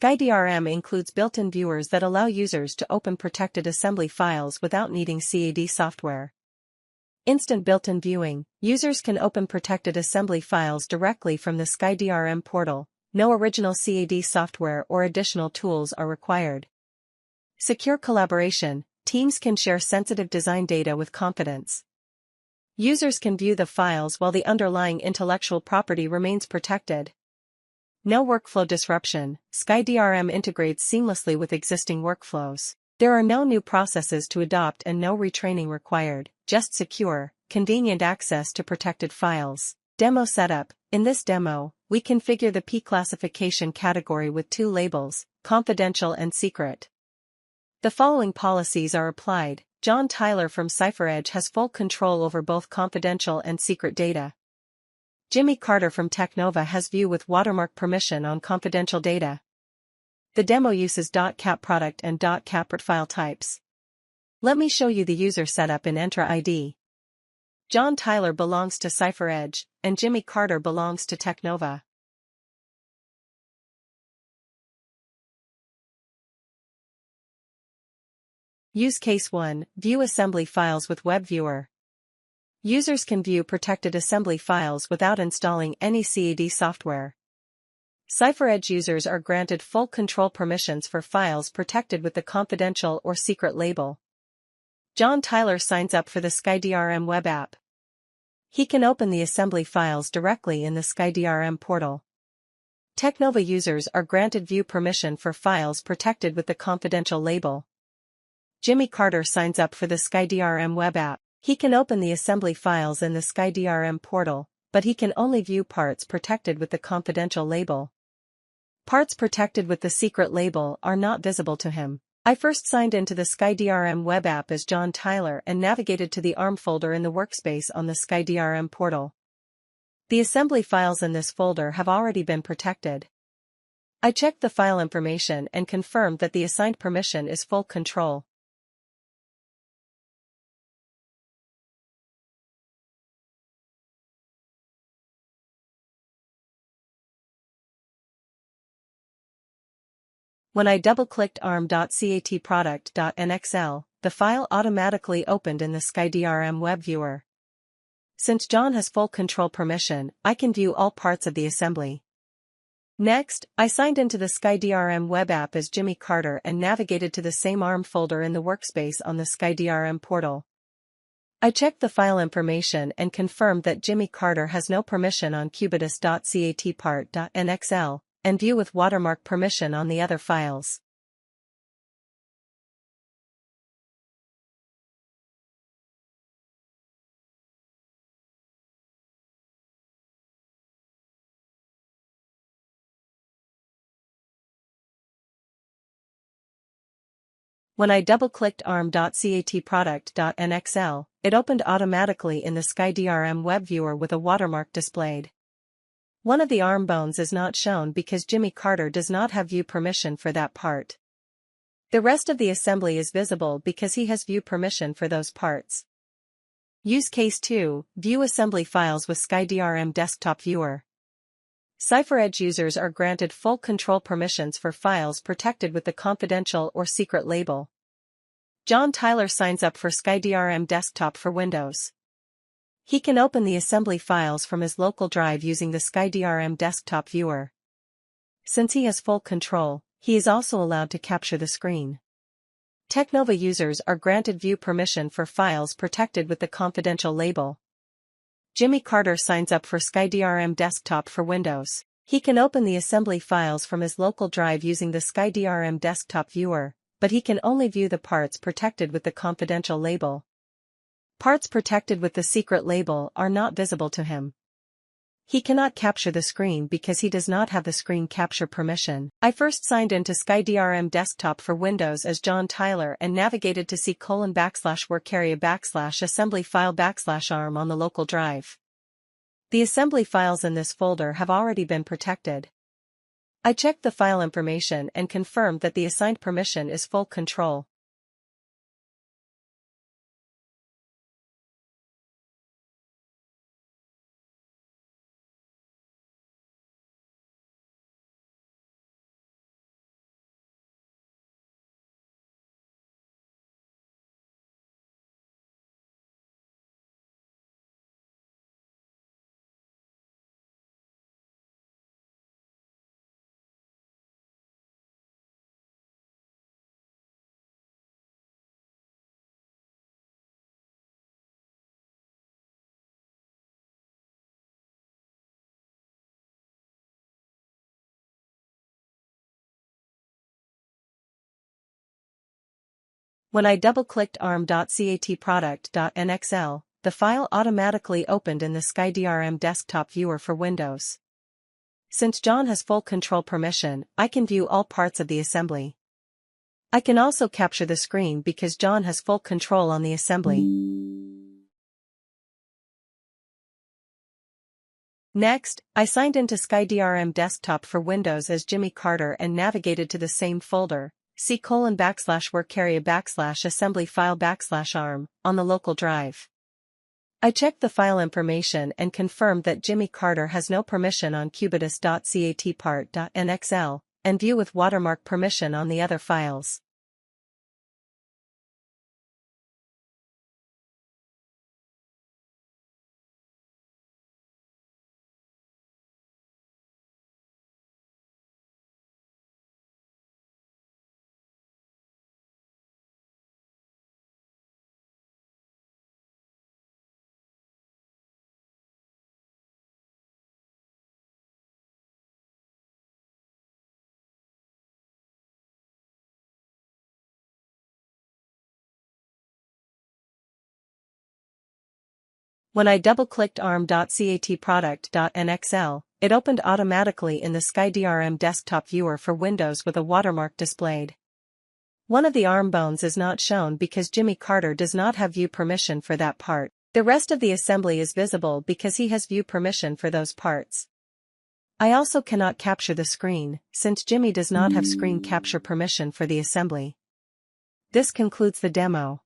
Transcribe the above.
SkyDRM includes built-in viewers that allow users to open protected assembly files without needing CAD software. Instant built-in viewing. Users can open protected assembly files directly from the SkyDRM portal. No original CAD software or additional tools are required. Secure collaboration. Teams can share sensitive design data with confidence. Users can view the files while the underlying intellectual property remains protected. No workflow disruption. SkyDRM integrates seamlessly with existing workflows. There are no new processes to adopt and no retraining required, just secure, convenient access to protected files. Demo setup. In this demo, we configure the P classification category with two labels, confidential and secret. The following policies are applied. John Tyler from CipherEdge has full control over both confidential and secret data. Jimmy Carter from Technova has view with watermark permission on confidential data. The demo uses .cap product and .cap file types. Let me show you the user setup in Entra ID. John Tyler belongs to CipherEdge, and Jimmy Carter belongs to Technova. Use Case 1. View assembly files with Web Viewer. Users can view protected assembly files without installing any CAD software. CipherEdge users are granted full control permissions for files protected with the confidential or secret label. John Tyler signs up for the SkyDRM web app. He can open the assembly files directly in the SkyDRM portal. Technova users are granted view permission for files protected with the confidential label. Jimmy Carter signs up for the SkyDRM web app. He can open the assembly files in the SkyDRM portal, but he can only view parts protected with the confidential label. Parts protected with the secret label are not visible to him. I first signed into the SkyDRM web app as John Tyler and navigated to the ARM folder in the workspace on the SkyDRM portal. The assembly files in this folder have already been protected. I checked the file information and confirmed that the assigned permission is full control. When I double-clicked arm.catproduct.nxl, the file automatically opened in the SkyDRM web viewer. Since John has full control permission, I can view all parts of the assembly. Next, I signed into the SkyDRM web app as Jimmy Carter and navigated to the same ARM folder in the workspace on the SkyDRM portal. I checked the file information and confirmed that Jimmy Carter has no permission on cubitus.catpart.nxl, and view with watermark permission on the other files. When I double-clicked arm.catproduct.nxl, it opened automatically in the SkyDRM web viewer with a watermark displayed. One of the ARM bones is not shown because Jimmy Carter does not have view permission for that part. The rest of the assembly is visible because he has view permission for those parts. Use Case 2. View assembly files with SkyDRM desktop viewer. CipherEdge users are granted full control permissions for files protected with the confidential or secret label. John Tyler signs up for SkyDRM desktop for Windows. He can open the assembly files from his local drive using the SkyDRM desktop viewer. Since he has full control, he is also allowed to capture the screen. Technova users are granted view permission for files protected with the confidential label. Jimmy Carter signs up for SkyDRM desktop for Windows. He can open the assembly files from his local drive using the SkyDRM desktop viewer, but he can only view the parts protected with the confidential label. Parts protected with the secret label are not visible to him. He cannot capture the screen because he does not have the screen capture permission. I first signed into SkyDRM desktop for Windows as John Tyler and navigated to C:\workarea\assembly file \arm on the local drive. The assembly files in this folder have already been protected. I checked the file information and confirmed that the assigned permission is full control. When I double-clicked arm.catproduct.nxl, the file automatically opened in the SkyDRM desktop viewer for Windows. Since John has full control permission, I can view all parts of the assembly. I can also capture the screen because John has full control on the assembly. Next, I signed into SkyDRM desktop for Windows as Jimmy Carter and navigated to the same folder, c:/work_assembly file /arm, on the local drive. I checked the file information and confirmed that Jimmy Carter has no permission on cubitus.catpart.nxl, and view with watermark permission on the other files. When I double-clicked arm.catproduct.nxl, it opened automatically in the SkyDRM desktop viewer for Windows with a watermark displayed. One of the arm bones is not shown because Jimmy Carter does not have view permission for that part. The rest of the assembly is visible because he has view permission for those parts. I also cannot capture the screen, since Jimmy does not have screen capture permission for the assembly. This concludes the demo.